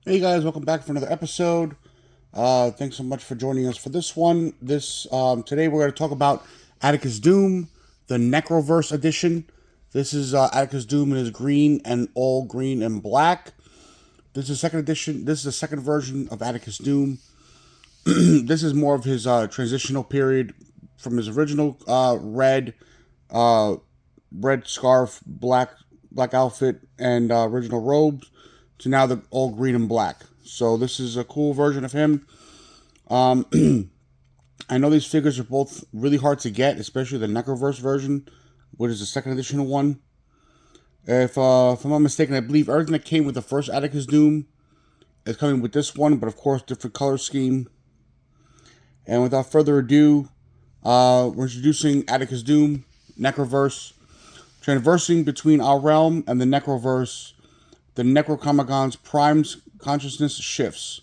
Hey guys, welcome back for another episode. Thanks so much for joining us for this one. Today we're going to talk about Atticus Doom, the Necroverse edition. This is Atticus Doom in his green and all green and black. This is second edition. This is the second version of Atticus Doom. This is more of his transitional period from his original uh, red scarf, black outfit, and original robes to now the all green and black. So this is a cool version of him. Um, I know these figures are both really hard to get, especially the Necroverse version, which is the second edition one. If I'm not mistaken, I believe everything that came with the first Atticus Doom is coming with this one, but of course different color scheme. And without further ado, we're introducing Atticus Doom, Necroverse, traversing between our realm and the Necroverse. The Necrocomagon's prime consciousness shifts.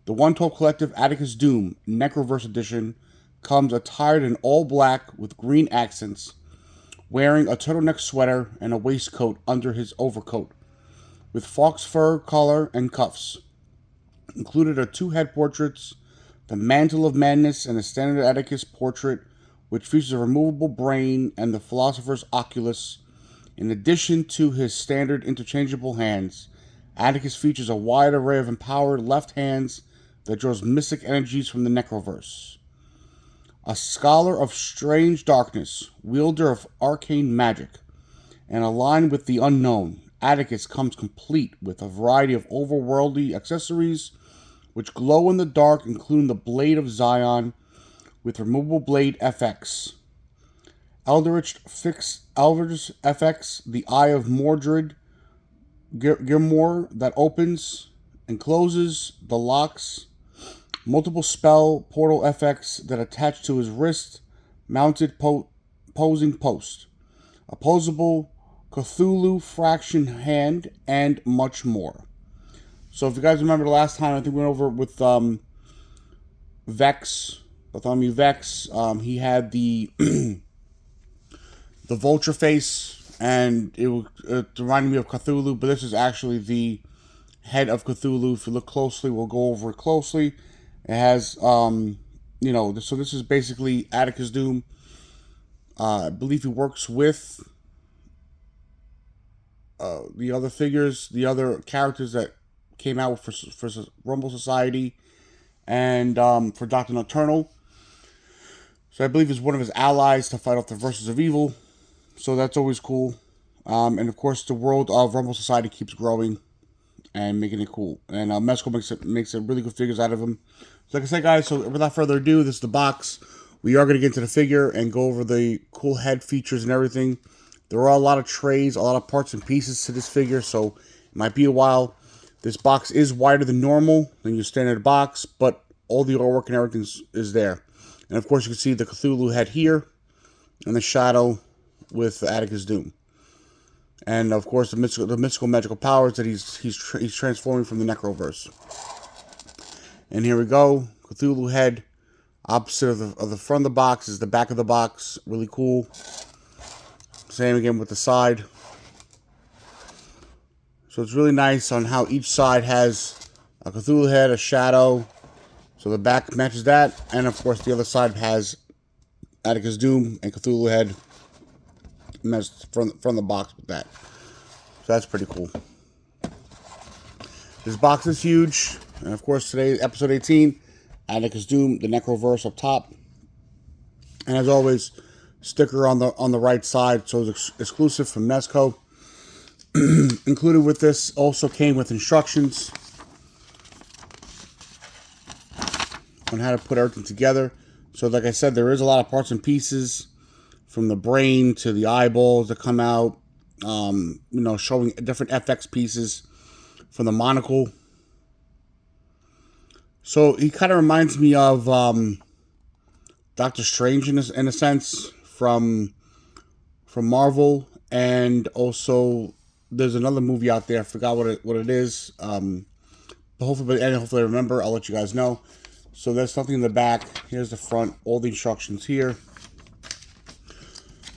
The 112 Collective Atticus Doom Necroverse Edition comes attired in all black with green accents, wearing a turtleneck sweater and a waistcoat under his overcoat, with fox fur collar and cuffs. Included are two head portraits, the Mantle of Madness and the Standard Atticus portrait, which features a removable brain and the Philosopher's Oculus. In addition to his standard interchangeable hands, Atticus features a wide array of empowered left hands that draws mystic energies from the Necroverse. A scholar of strange darkness, wielder of arcane magic, and aligned with the unknown, Atticus comes complete with a variety of overworldly accessories which glow in the dark, including the Blade of Zion with removable blade FX. Eldritch FX, the Eye of Mordred, Girmore that opens and closes the locks, multiple spell portal FX that attach to his wrist, mounted posing post, opposable Cthulhu fraction hand, and much more. So if you guys remember the last time, I think we went over with Vex, Bartholomew Vex. He had the the vulture face, and it reminded me of Cthulhu, but this is actually the head of Cthulhu. If you look closely, we'll go over it closely. It has, so this is basically Atticus Doom. I believe he works with the other figures, the other characters that came out for Rumble Society and for Dr. Nocturnal. So I believe he's one of his allies to fight off the Verses of Evil. So that's always cool. And of course, the world of Rumble Society keeps growing and making it cool. And Mezco makes it really good figures out of him. So like I said, guys, so without further ado, this is the box. We are going to get into the figure and go over the cool head features and everything. There are a lot of trays, a lot of parts and pieces to this figure, so it might be a while. This box is wider than normal, than your standard box, but all the artwork and everything is there. And of course, you can see the Cthulhu head here and the shadow with Atticus Doom, and of course the mystical magical powers that he's transforming from the Necroverse. And here we go, Cthulhu head, opposite of the front of the box is the back of the box. Really cool. Same again with the side. So it's really nice on how each side has a Cthulhu head, a shadow. So the back matches that, and of course the other side has Atticus Doom and Cthulhu head. From the box with that. So that's pretty cool. This box is huge. And of course today, episode 18, Atticus Doom, the Necroverse up top. And as always, sticker on the right side, so it's exclusive from Mezco. Included with this also came with instructions on how to put everything together. So like I said, there is a lot of parts and pieces, from the brain to the eyeballs that come out, showing different FX pieces from the monocle. So he kind of reminds me of Doctor Strange in a sense from Marvel, and also there's another movie out there. I forgot what it is. But hopefully I remember. I'll let you guys know. So there's something in the back. Here's the front. All the instructions here.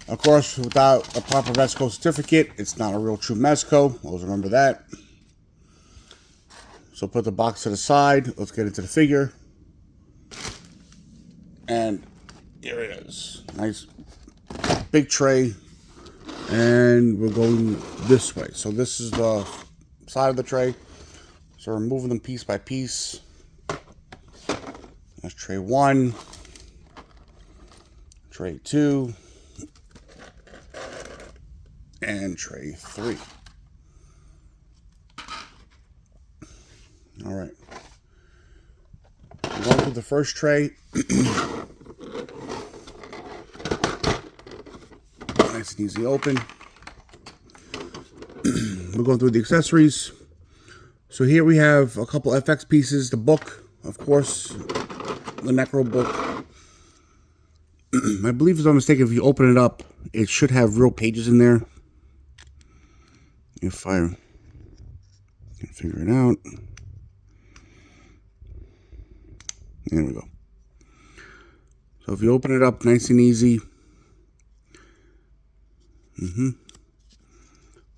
Of course, without a proper Mezco certificate, it's not a real true Mezco. Always remember that. So put the box to the side. Let's get into the figure. And here it is. Nice big tray. And we're going this way. So this is the side of the tray. So we're moving them piece by piece. That's tray 1. Tray 2. And tray 3. All right. We're going through the first tray. Nice and easy open. We're going through the accessories. So here we have a couple FX pieces. The book, of course, the Necro book. I believe, if I'm mistaken, if you open it up, it should have real pages in there. If I can figure it out. There we go. So if you open it up nice and easy,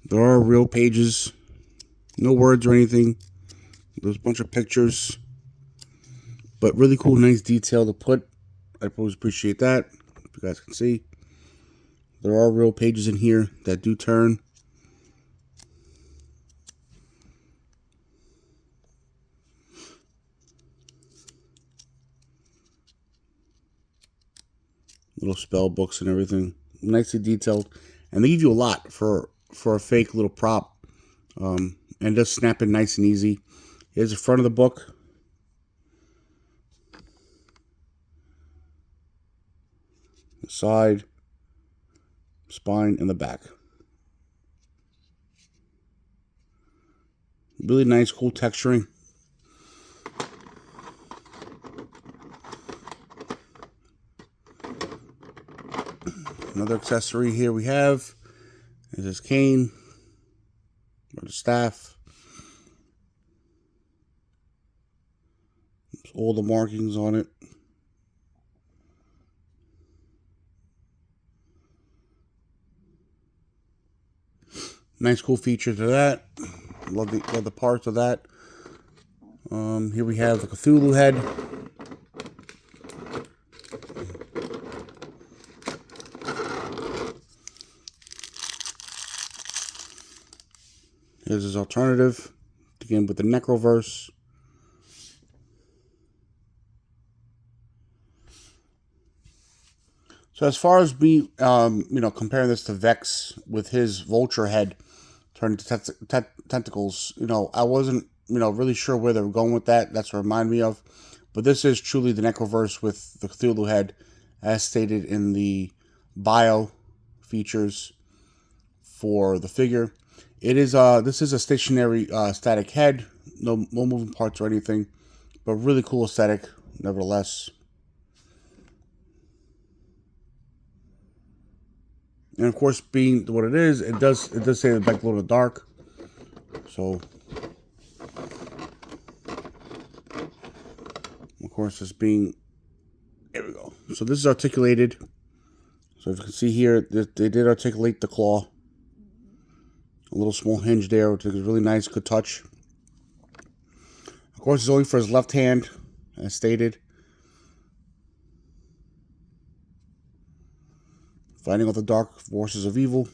there are real pages, no words or anything. There's a bunch of pictures, but really cool, nice detail to put. I always appreciate that. If you guys can see, there are real pages in here that do turn. Little spell books and everything, nicely detailed, and they give you a lot for a fake little prop, and just snap it nice and easy. Here's the front of the book. The side, spine, and the back. Really nice, cool texturing. Another accessory here we have is this cane, or the staff. There's all the markings on it. Nice, cool feature to that. Love the parts of that. Here we have the Cthulhu head. Here's his alternative, again with the Necroverse. So as far as me, comparing this to Vex with his vulture head turned into tentacles, I wasn't, really sure where they were going with that. That's what it reminded me of. But this is truly the Necroverse with the Cthulhu head, as stated in the bio features for the figure. It is this is a stationary static head, no moving parts or anything, but really cool aesthetic nevertheless. And of course, being what it is, it does say the back glow in the dark. So of course, this being, there we go. So this is articulated. So if you can see here, they did articulate the claw. A little small hinge there, which is really nice, good touch. Of course, it's only for his left hand, as stated. Fighting off the dark forces of evil.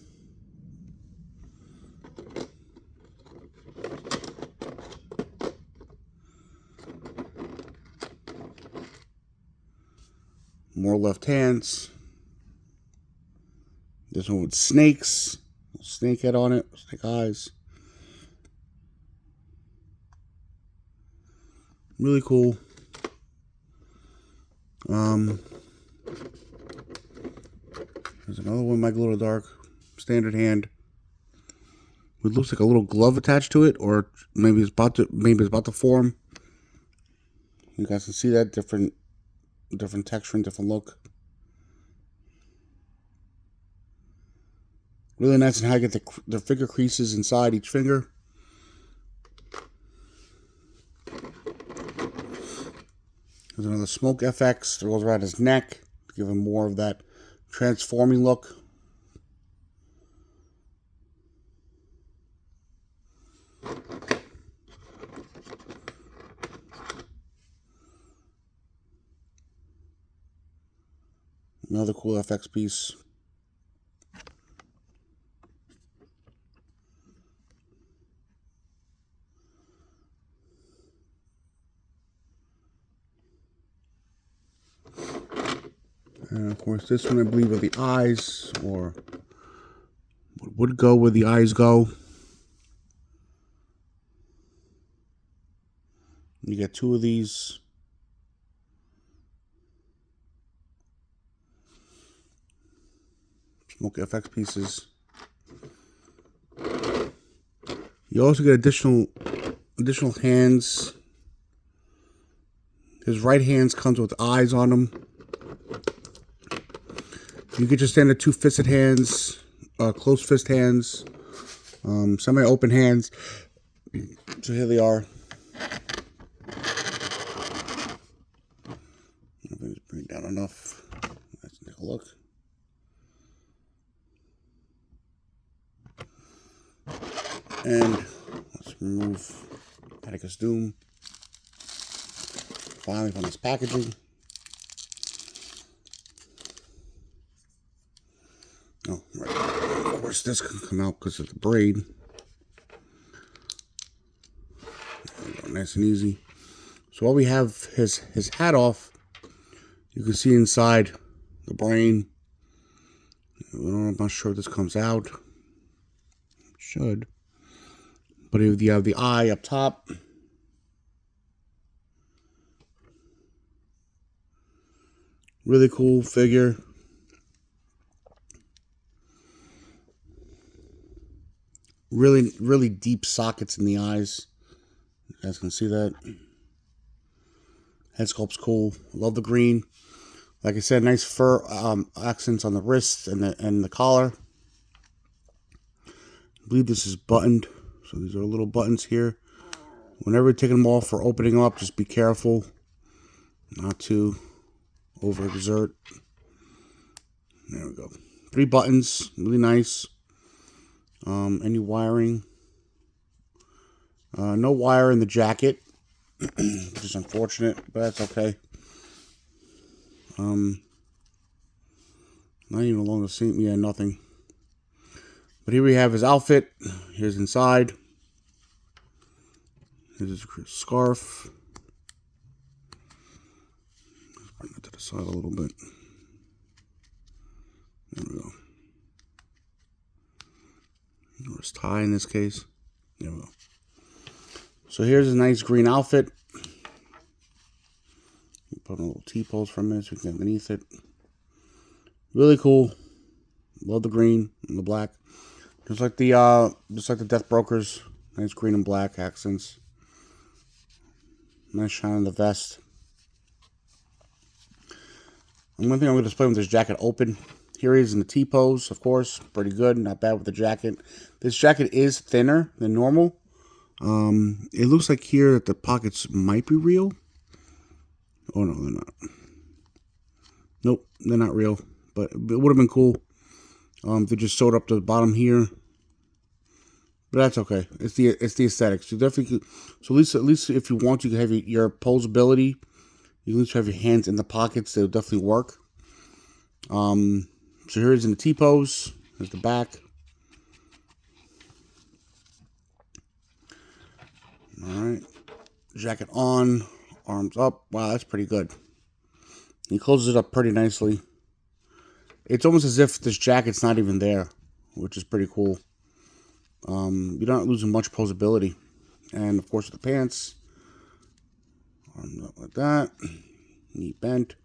More left hands. This one with snakes. Snake head on it, snake eyes. Really cool. There's another one, my glow in the dark, standard hand. It looks like a little glove attached to it, or maybe it's about to form. You guys can see that different texture and different look. Really nice and how you get the finger creases inside each finger. There's another smoke FX that goes around his neck to give him more of that transforming look. Another cool FX piece. And of course, this one I believe are the eyes, or would go where the eyes go. You get two of these. Smoke FX pieces. You also get additional hands. His right hands comes with eyes on them. You get your standard two fisted hands, closed fist hands, semi-open hands. So here they are. Just bring it down enough. Let's take a look. And let's remove Atticus Doom. Finally from this packaging. Oh, right. Of course, this can come out because of the braid. There we go, nice and easy. So while we have his hat off, you can see inside the brain. I'm not sure if this comes out. It should. But you have the eye up top. Really cool figure. Really, really deep sockets in the eyes. You guys can see that. Head sculpt's cool. Love the green. Like I said, nice fur accents on the wrists and the collar. I believe this is buttoned. So these are little buttons here. Whenever you're taking them off or opening them up, just be careful not to overexert. There we go. 3 buttons, really nice. Any wiring? No wire in the jacket, which is unfortunate, but that's okay. Not even along the seam. Yeah, nothing. But here we have his outfit. Here's inside. Here's his scarf. Let's bring it to the side a little bit. There we go. Or his tie in this case. There we go. So here's a nice green outfit. Put a little T-pose from it so we can get underneath it. Really cool. Love the green and the black. Just like the Death Brokers. Nice green and black accents. Nice shine on the vest. One thing I'm going to display with this jacket open. Here he is in the T-pose, of course. Pretty good. Not bad with the jacket. This jacket is thinner than normal. It looks like here that the pockets might be real. Oh, no, they're not. Nope, they're not real. But it would have been cool if they just sewed up to the bottom here. But that's okay. It's the aesthetics. You definitely could, so at least if you want, you can have your posability. You can at least have your hands in the pockets. They'll definitely work. So here's in the T-pose. There's the back. Alright. Jacket on. Arms up. Wow, that's pretty good. He closes it up pretty nicely. It's almost as if this jacket's not even there, which is pretty cool. You're not losing much posability. And of course with the pants. Arms up like that. Knee bent.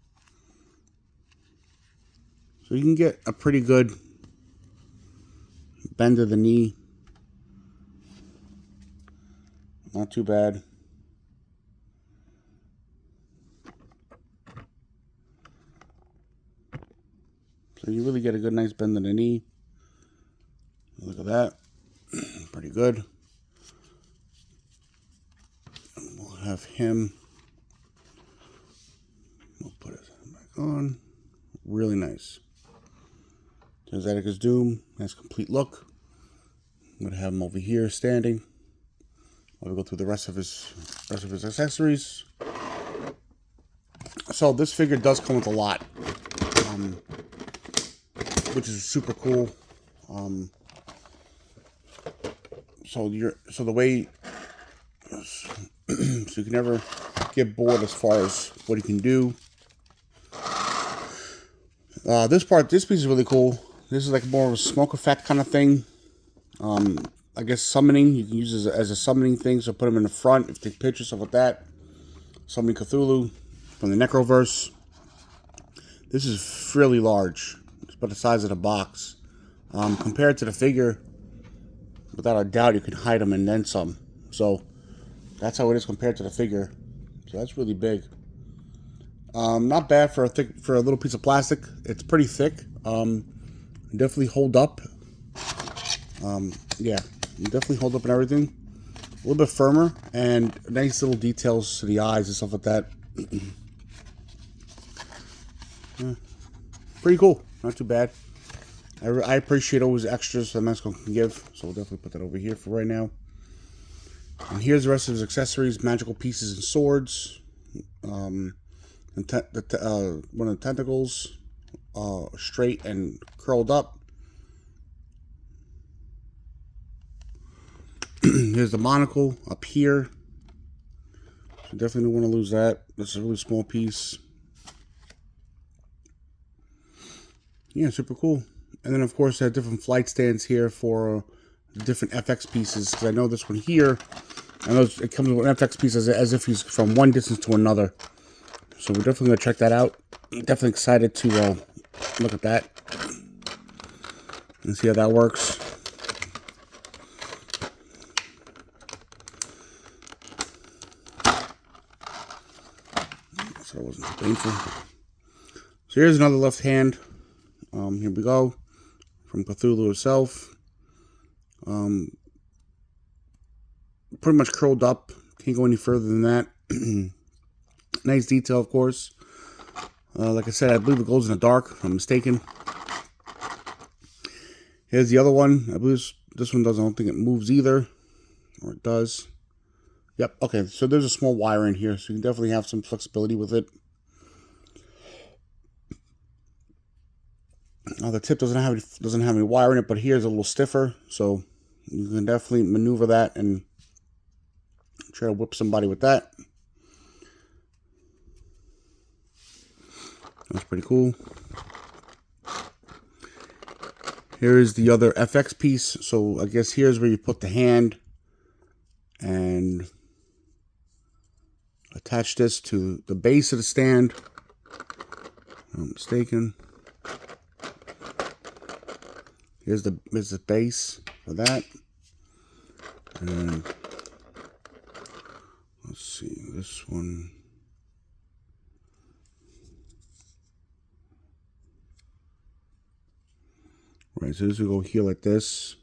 So you can get a pretty good bend of the knee. Not too bad. So you really get a good nice bend of the knee. Look at that. Pretty good. And we'll have him. We'll put it back on. Really nice. There's Atticus Doom. Nice complete look. I'm gonna have him over here standing. I'll go through the rest of his accessories. So this figure does come with a lot. which is super cool. So the way so you can never get bored as far as what you can do. This piece is really cool. This is like more of a smoke effect kind of thing. I guess summoning, you can use it as a summoning thing, so put them in the front, if you take pictures, stuff like that. Summoning Cthulhu from the Necroverse. This is really large. It's about the size of the box. Compared to the figure, without a doubt, you can hide them and then some. So, that's how it is compared to the figure. So that's really big. Not bad for a little piece of plastic. It's pretty thick. Definitely hold up. Yeah, definitely hold up and everything. A little bit firmer and nice little details to the eyes and stuff like that. Pretty cool. Not too bad. I appreciate all those extras that Mezco can give, so we'll definitely put that over here for right now. And here's the rest of his accessories: magical pieces and swords. One of the tentacles, straight and curled up. Here's the monocle up here. So definitely don't want to lose that. This is a really small piece. Yeah, super cool. And then of course I have different flight stands here for different FX pieces. Because I know this one here, I know it comes with an FX piece as if he's from one distance to another. So we're definitely going to check that out. I'm definitely excited to look at that and see how that works. So that wasn't too painful. So here's another left hand. Here we go. From Cthulhu itself. Pretty much curled up. Can't go any further than that. Nice detail, of course. Like I said, I believe it glows in the dark, if I'm mistaken. Here's the other one. I believe this one doesn't. I don't think it moves either. Or it does. Yep, okay. So there's a small wire in here, so you can definitely have some flexibility with it. The tip doesn't have any wire in it, but here's a little stiffer, so you can definitely maneuver that and try to whip somebody with that. That's pretty cool. Here is the other FX piece. So I guess here's where you put the hand and attach this to the base of the stand. If I'm not mistaken. Here's the base for that. And let's see, this one. Right, so this will go here like this.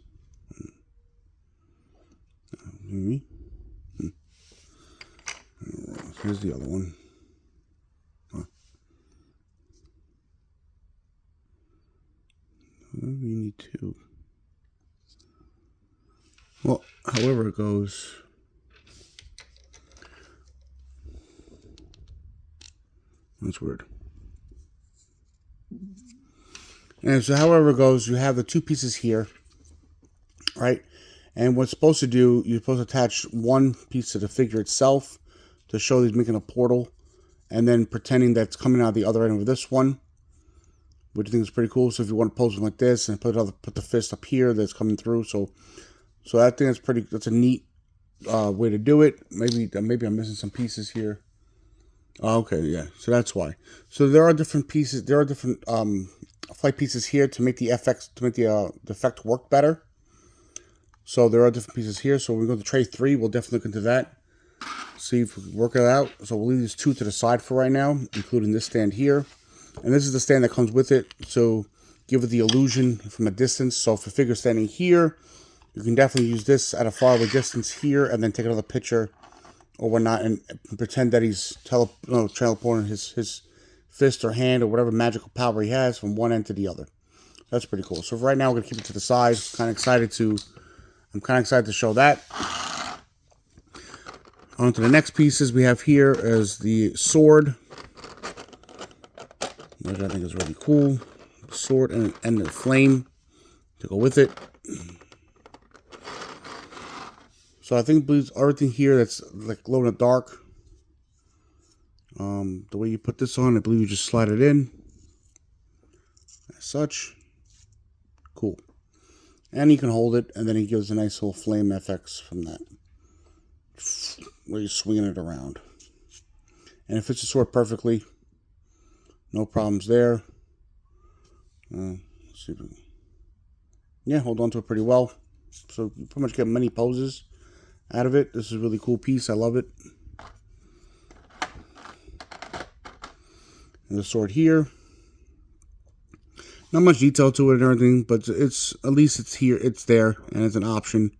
Here's the other one. We need two. Well, however it goes. That's weird. And so however it goes, you have the two pieces here, right? And what's supposed to do, you're supposed to attach one piece to the figure itself to show that he's making a portal, and then pretending that's coming out the other end of this one, which I think is pretty cool. So if you want to pose it like this and put the fist up here that's coming through, so I think that's a neat way to do it. Maybe I'm missing some pieces here. Oh, okay, yeah. So that's why. So there are different pieces. There are different flight pieces here to make the effect work better. So there are different pieces here. So when we go to tray 3, we'll definitely look into that. See if we can work it out. So we'll leave these two to the side for right now, including this stand here. And this is the stand that comes with it. So give it the illusion from a distance. So if the figure's standing here, you can definitely use this at a faraway distance here, and then take another picture or whatnot, and pretend that he's teleporting his fist or hand or whatever magical power he has from one end to the other. That's pretty cool. So for right now, we're gonna keep it to the side. I'm kind of excited to show that. On to the next pieces we have here is the sword, which I think is really cool. Sword. sword and the flame to go with it. So I think everything here that's like glow in the dark. The way you put this on, I believe you just slide it in. As such. Cool. And you can hold it, and then it gives a nice little flame FX from that. Where you're swinging it around. And it fits the sword perfectly. No problems there. Let's see. Yeah, hold on to it pretty well. So you pretty much get many poses out of it. This is a really cool piece. I love it. And the sword here. Not much detail to it and everything, but it's at least it's here, it's there, and it's an option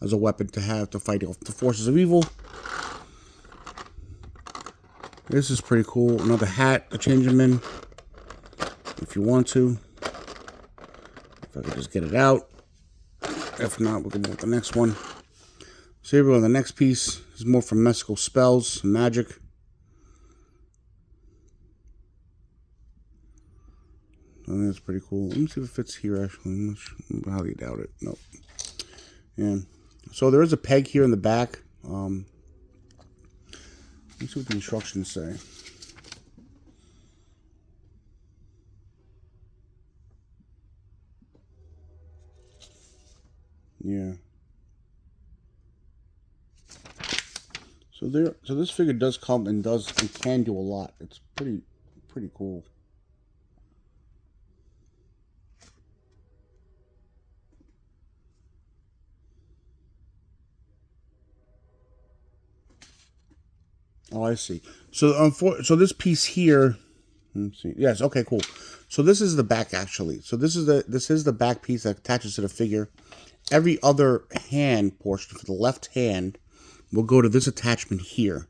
as a weapon to have to fight off the forces of evil. This is pretty cool. Another hat to change them in, if you want to. If I could just get it out. If not, we'll go with the next one. So here we go. The next piece is more from Mezco spells, magic. I think that's pretty cool. Let me see if it fits here, actually. I highly doubt it. Nope. Yeah. So there is a peg here in the back. Let's see what the instructions say. Yeah. So this figure does come and can do a lot. It's pretty cool. Oh, I see. So this piece here, let's see. Yes, okay, cool. So this is the back actually. So this is the back piece that attaches to the figure. Every other hand portion for the left hand will go to this attachment here.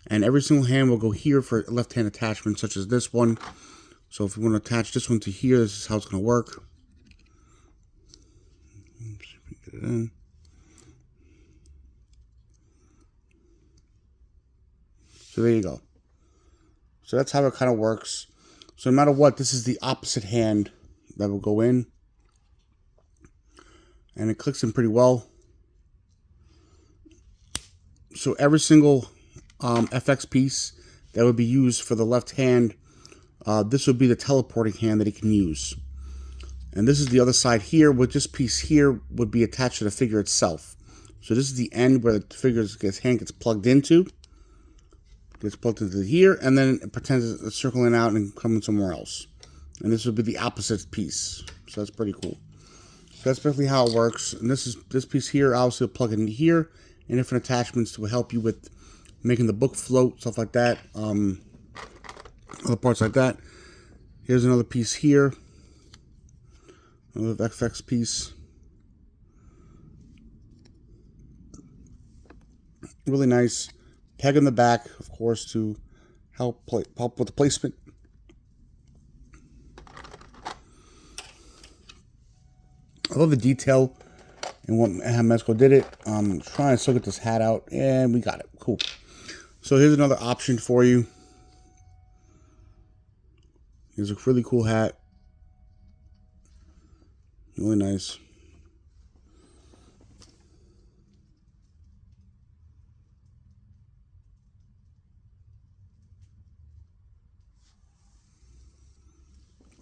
And every single hand will go here for left hand attachment, such as this one. So if you want to attach this one to here, this is how it's going to work. Let's see if we can get it in. So there you go. So that's how it kind of works. So no matter what, this is the opposite hand that will go in. And it clicks in pretty well. So every single FX piece that would be used for the left hand, this would be the teleporting hand that he can use. And this is the other side here, with this piece here would be attached to the figure itself. So this is the end where the figure's hand gets plugged into. Gets plugged into here, and then it pretends it's circling out and coming somewhere else. And this would be the opposite piece. So that's pretty cool. So that's basically how it works. And this piece here, obviously will plug into here, and different attachments to help you with making the book float, stuff like that. Other parts like that. Here's another piece here. Another FX piece. Really nice. Peg in the back, of course, to help with the placement. I love the detail and how Mezco did it. I'm trying to still get this hat out, and we got it. Cool. So here's another option for you. Here's a really cool hat. Really nice.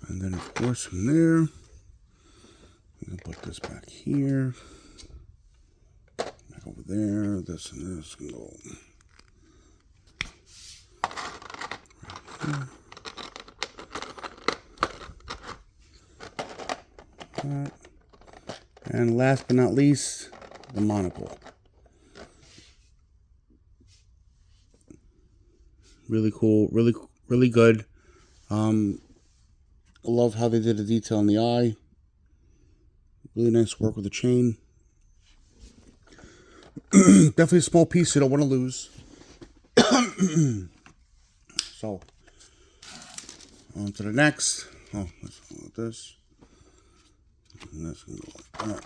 And then, of course, from there, I'm going to put this back here, back over there, this and this can go right here. And last but not least, the monocle. Really cool, really good. I love how they did the detail in the eye. Really nice work with the chain. Definitely a small piece you don't want to lose. So, on to the next. Oh, let's go with this. And this can go like that.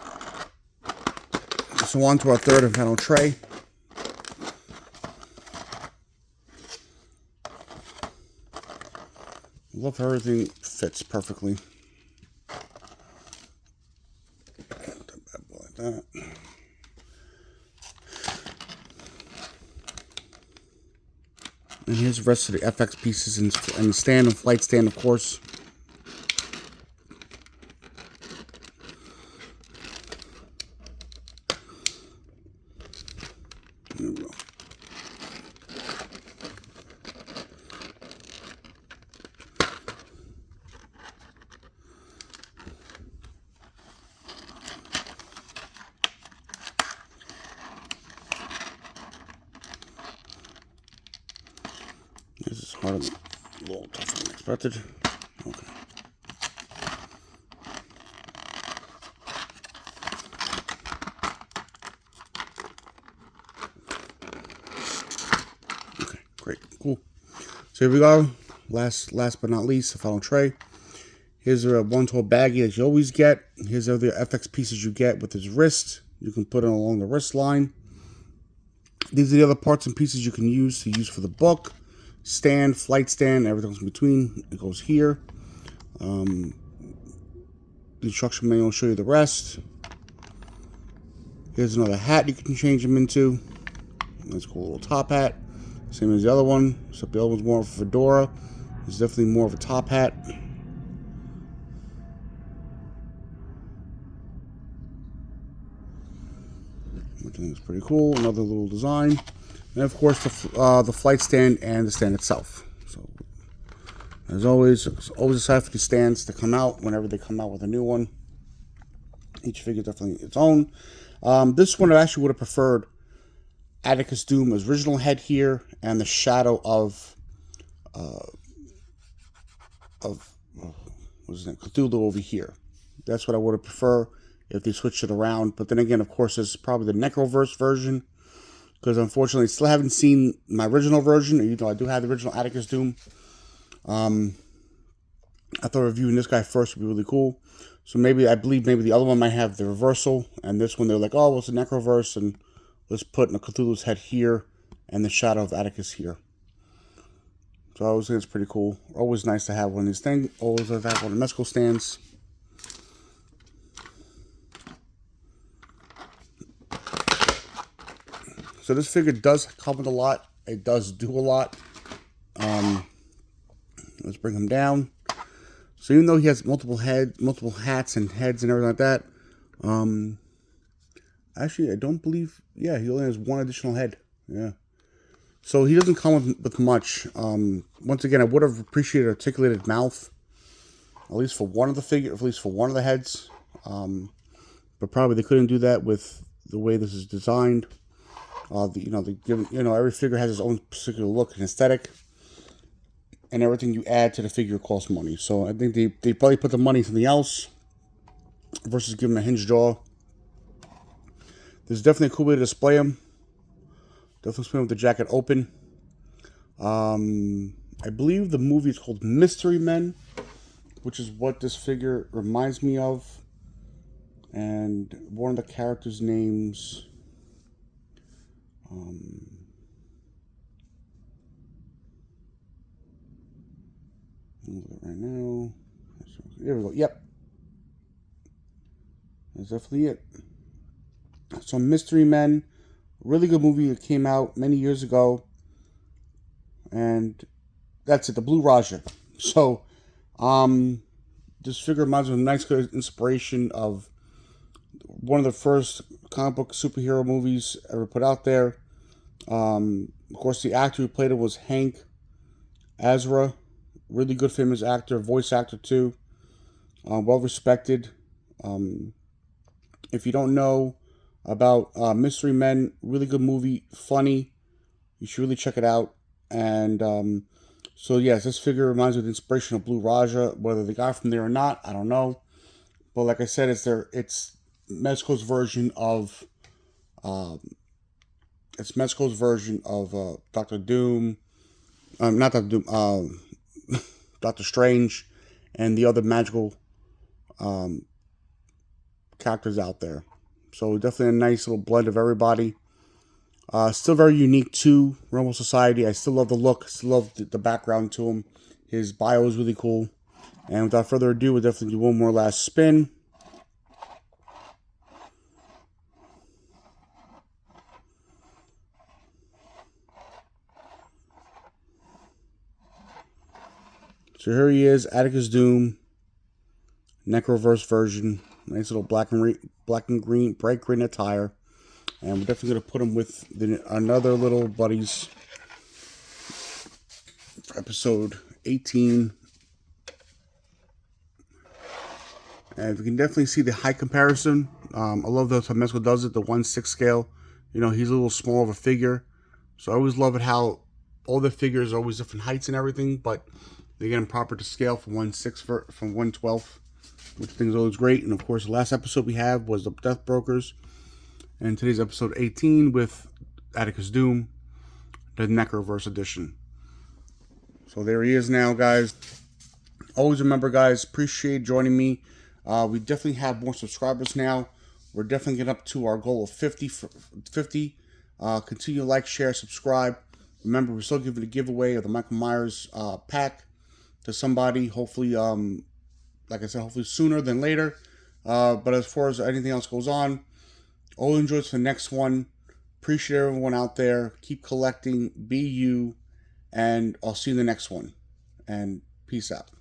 So on to our third and final tray. I love how everything fits perfectly. that. And here's the rest of the FX pieces and the stand and flight stand, of course. There we go. This is hard, a little tougher than expected. Okay. Okay, great, cool. So here we go. Last but not least, the final tray. Here's a 112 baggie that you always get. Here's the other FX pieces you get with his wrist. You can put it along the wrist line. These are the other parts and pieces you can use for the book. Stand, flight stand, everything's in between. It goes here. The instruction manual will show you the rest. Here's another hat you can change them into. That's a cool little top hat. Same as the other one, except the other one's more of a fedora. It's definitely more of a top hat. Which I think is pretty cool. Another little design. And of course the flight stand and the stand itself. So as always excited for the stands to come out whenever they come out with a new one. Each figure definitely its own. This one I actually would have preferred Atticus Doom's original head here and the shadow of what's his name, Cthulhu over here. That's what I would have preferred if they switched it around. But then again, of course, this is probably the Necroverse version, because unfortunately I still haven't seen my original version, even though I do have the original Atticus Doom. I thought reviewing this guy first would be really cool. So I believe the other one might have the reversal, and this one they're like, oh, well, it's a Necroverse, and let's put Cthulhu's head here and the shadow of Atticus here. So I always think it's pretty cool. Always nice to have one of these things. Always have one of the Mezco stands. So this figure does come with a lot. It does do a lot. Let's bring him down. So even though he has multiple hats and heads and everything like that, actually I don't believe, yeah, he only has one additional head. Yeah. So he doesn't come with much. Once again, I would have appreciated articulated mouth, at least for one of the at least for one of the heads. But probably they couldn't do that with the way this is designed. Every figure has its own particular look and aesthetic, and everything you add to the figure costs money. So I think they probably put the money in something else versus giving him a hinged jaw. There's definitely a cool way to display him. Definitely display him with the jacket open. I believe the movie is called Mystery Men, which is what this figure reminds me of. And one of the characters' names, right now. There we go. Yep. That's definitely it. So Mystery Men, really good movie that came out many years ago. And that's it, the Blue Raja. So, this figure reminds me of a nice good inspiration of one of the first comic book superhero movies ever put out there. Of course, the actor who played it was Hank Azra. Really good famous actor, voice actor too. Well respected. If you don't know about Mystery Men, really good movie, funny. You should really check it out. And so yes, this figure reminds me of the inspiration of Blue Raja. Whether they got from there or not, I don't know. But like I said, it's Mezco's version of Doctor Doom. Not Doctor Doom. Doctor Strange, and the other magical characters out there. So definitely a nice little blend of everybody. Still very unique to Rumble Society. I still love the look. Still love the background to him. His bio is really cool. And without further ado, we'll definitely do one more last spin. So here he is, Atticus Doom, Necroverse version. Nice little black and green, bright green attire. And we're definitely going to put him with another little buddies for episode 18. And we can definitely see the height comparison. I love how Mezco does it, the 1/6 scale. You know, he's a little small of a figure. So I always love it how all the figures are always different heights and everything, but they get them proper to scale from 1/6 from 1/12, which I think is always great. And of course, the last episode we have was the Death Brokers. And today's episode 18 with Atticus Doom, the Necroverse edition. So there he is now, guys. Always remember, guys, appreciate joining me. We definitely have more subscribers now. We're definitely getting up to our goal of 50. Continue to like, share, subscribe. Remember, we're still giving a giveaway of the Michael Myers pack to somebody. Hopefully, like I said, hopefully sooner than later. But as far as anything else goes on, all enjoy for the next one. Appreciate everyone out there. Keep collecting. Be you. And I'll see you in the next one. And peace out.